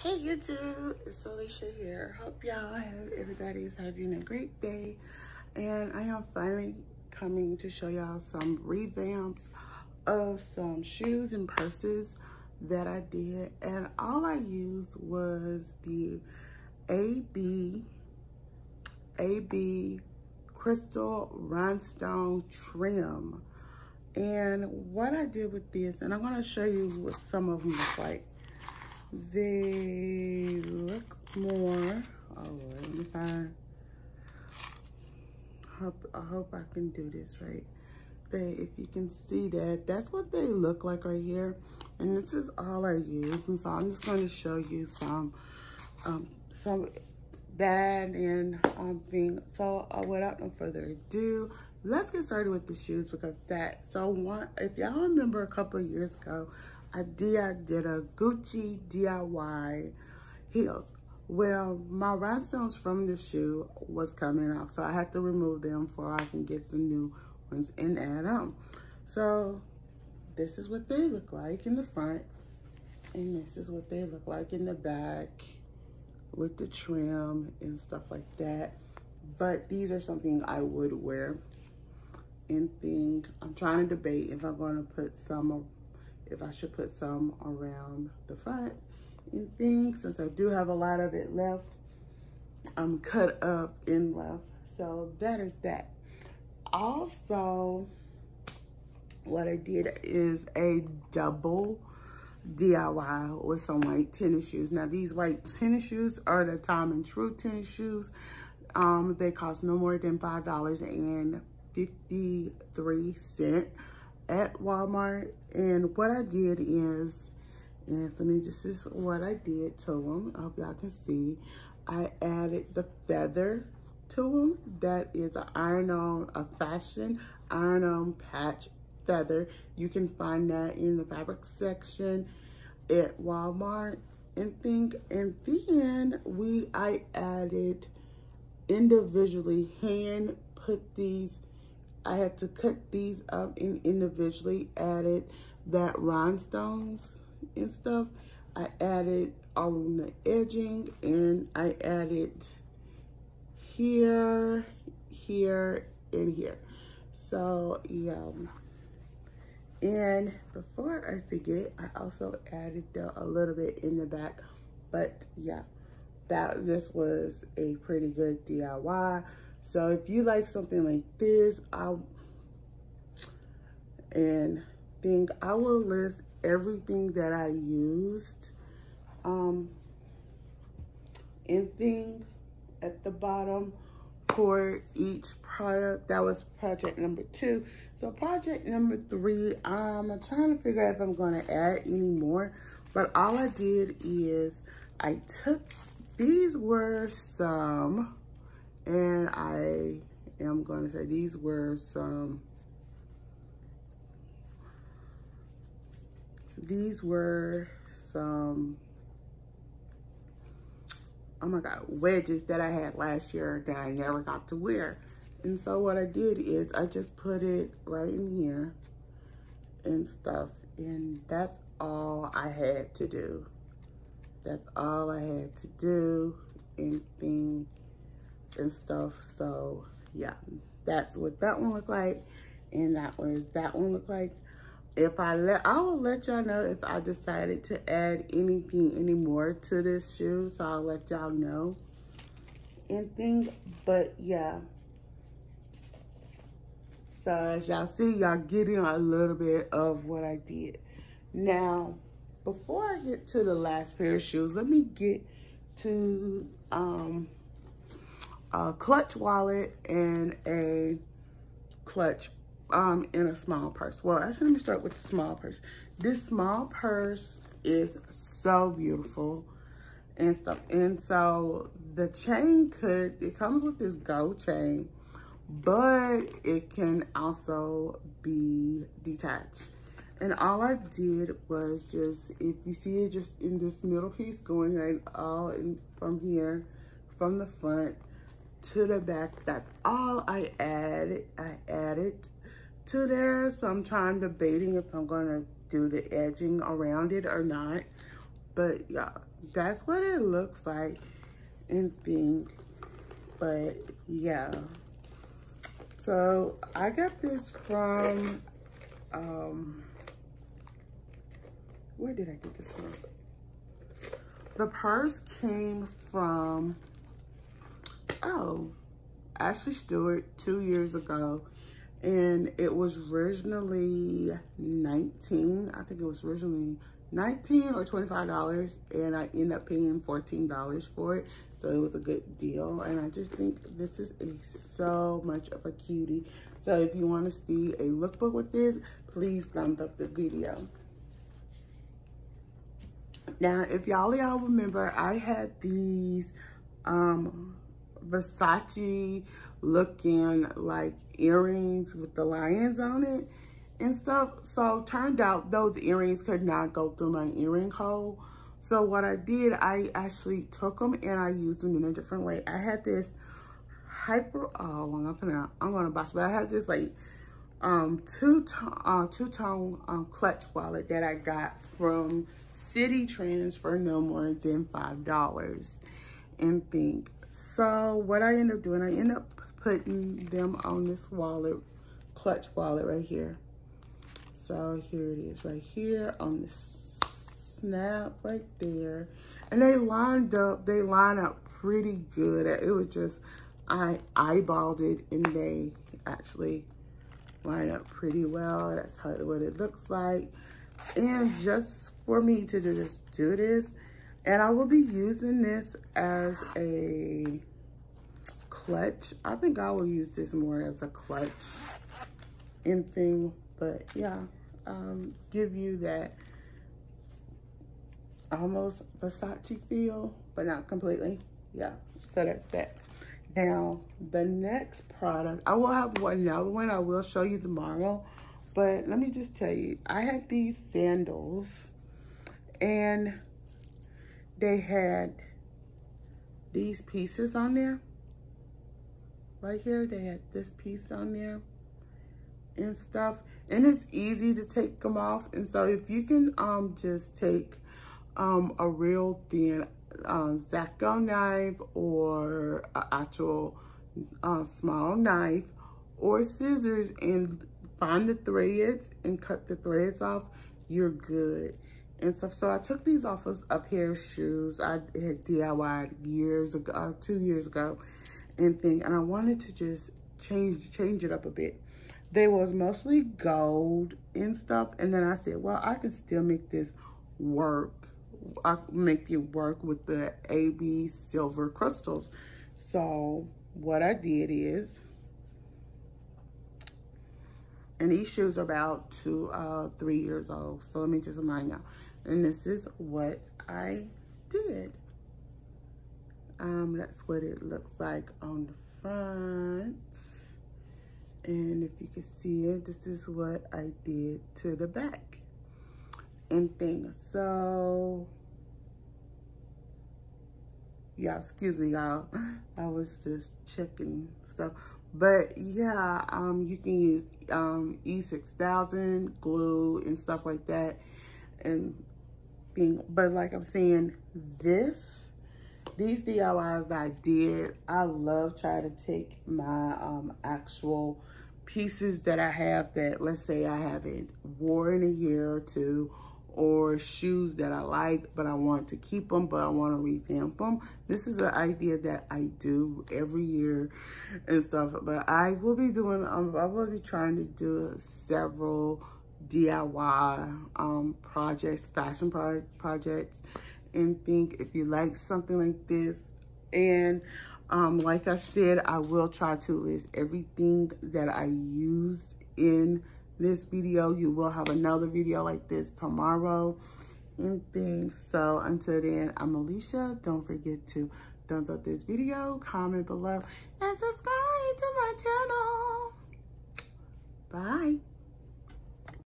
Hey YouTube, it's Alicia here. Hope everybody's having a great day. And I am finally coming to show y'all some revamps of some shoes and purses that I did. And all I used was the AB Crystal Rhinestone trim. And what I did with this, and I'm gonna show you what some of them look like. They look more, let me find, I hope I can do this right. If you can see that, that's what they look like right here. And this is all I use. And so I'm just going to show you some that and thing. So without no further ado, let's get started with the shoes because if y'all remember a couple of years ago, I did a Gucci DIY heels. Well, my rhinestones from the shoe was coming off, so I had to remove them before I can get some new ones and add on. So this is what they look like in the front, and this is what they look like in the back with the trim and stuff like that. But these are something I would wear and think. I'm trying to debate if I'm going to put if I should put some around the front and things, since I do have a lot of it left. I'm cut up and left. So that is that. Also, what I did is a double DIY with some white tennis shoes. Now these white tennis shoes are the Time and True tennis shoes. They cost no more than $5.53 at Walmart. And what I did is, this is what I did to them. I hope y'all can see. I added the feather to them. That is a fashion iron-on patch feather. You can find that in the fabric section at Walmart and thing. And then I added individually I had to cut these up and individually added that rhinestones and stuff. I added on the edging, and I added here, here, and here. So yeah. And before I forget, I also added a little bit in the back. But yeah, this was a pretty good DIY. So if you like something like this, I will list everything that I used at the bottom for each product. That was project number 2. So project number 3, I'm trying to figure out if I'm going to add any more, but all I did is I took, these were some, and I am going to say these were some, oh my God, wedges that I had last year that I never got to wear. And so what I did is I just put it right in here and stuff. And that's all I had to do. That's all I had to do and stuff. So yeah, that's what that one looked like. And that one looked like. I will let y'all know if I decided to add any more to this shoe. So I'll let y'all know but yeah. So as y'all see, y'all getting a little bit of what I did. Now, before I get to the last pair of shoes, let me get to a clutch wallet and a clutch in a small purse. Well, actually, let me start with the small purse. This small purse is so beautiful and stuff. And so the chain it comes with this gold chain, but it can also be detached. And all I did was just, if you see it just in this middle piece going right all in from here, from the front to the back, that's all I added. I added to there. So I'm debating if I'm gonna do the edging around it or not. But yeah, that's what it looks like and thing. But yeah, so I got this from where did I get this from? The purse came from Ashley Stewart 2 years ago, and it was originally $19. I think it was originally $19 or $25, and I ended up paying $14 for it. So it was a good deal, and I just think this is so much of a cutie. So if you want to see a lookbook with this, please thumbs up the video. Now, if y'all remember, I had these Versace looking like earrings with the lions on it and stuff. So turned out those earrings could not go through my earring hole. So what I did, I actually took them and I used them in a different way. I had this I'm gonna box, but I had this like two-tone clutch wallet that I got from City Trends for no more than $5 and think. So what I end up doing, I end up putting them on this wallet, clutch wallet right here. So here it is right here on the snap right there. And they line up pretty good. It was just, I eyeballed it and they actually line up pretty well. That's what it looks like. And just for me to just do this, and I will be using this as a clutch. I think I will use this more as a clutch and thing, but yeah, give you that almost Versace feel, but not completely. Yeah, so that's that. Now, the next product, I will have another one I will show you tomorrow, but let me just tell you, I had these sandals and they had these pieces on there. Right here, they had this piece on there and stuff. And it's easy to take them off. And so if you can just take a real thin X-Acto knife or an actual small knife or scissors and find the threads and cut the threads off, you're good. And so I took these off of a pair of shoes I had DIY'd years ago, 2 years ago, and I wanted to just change it up a bit. They was mostly gold and stuff, and then I said, well, I can still make this work. I can make it work with the AB silver crystals. So what I did is, and these shoes are about 3 years old. So let me just remind y'all. And this is what I did. That's what it looks like on the front. And if you can see it, this is what I did to the back and things. So, yeah, excuse me, y'all. I was just checking stuff. But yeah, you can use E6000 glue and stuff like that. But like I'm saying, these DIYs that I did, I love trying to take my actual pieces that I have that, let's say I haven't worn in a year or two, or shoes that I like, but I want to keep them, but I want to revamp them. This is an idea that I do every year and stuff, but I will be doing, I will be trying to do several DIY projects, fashion projects, and think if you like something like this. And like I said, I will try to list everything that I used in this video. You will have another video like this tomorrow and things. So until then, I'm Alicia. Don't forget to thumbs up this video, comment below, and subscribe to my channel. Bye.